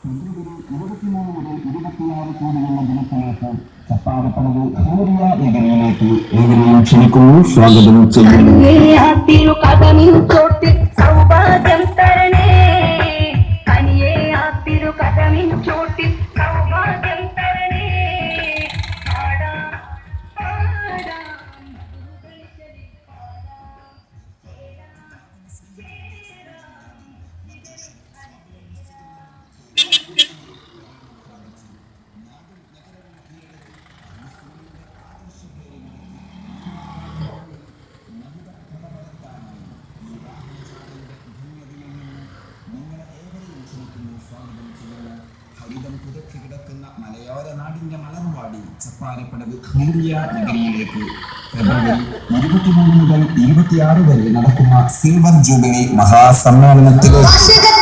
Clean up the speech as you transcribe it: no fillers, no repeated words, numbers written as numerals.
23 മുതൽ 26 കോടിയുള്ള ദിനത്തിലേക്ക് ചപ്പാരപ്പണത് സൂര്യ നഗരിയിലേക്ക് ഏവരെയും ക്ഷണിക്കുന്നു, സ്വാഗതം ചെയ്യുന്നു. ഹരിതം പുതച്ചു കിടക്കുന്ന മലയോര നാടിന്റെ മലർവാടി ചപ്പാരപ്പടവ് സൂര്യ നഗരിയിലേക്ക് ഫെബ്രുവരി 23 മുതൽ 26 വരെ നടക്കുന്ന സിൽവർ ജൂബിലി മഹാസമ്മേളനത്തിലേക്ക്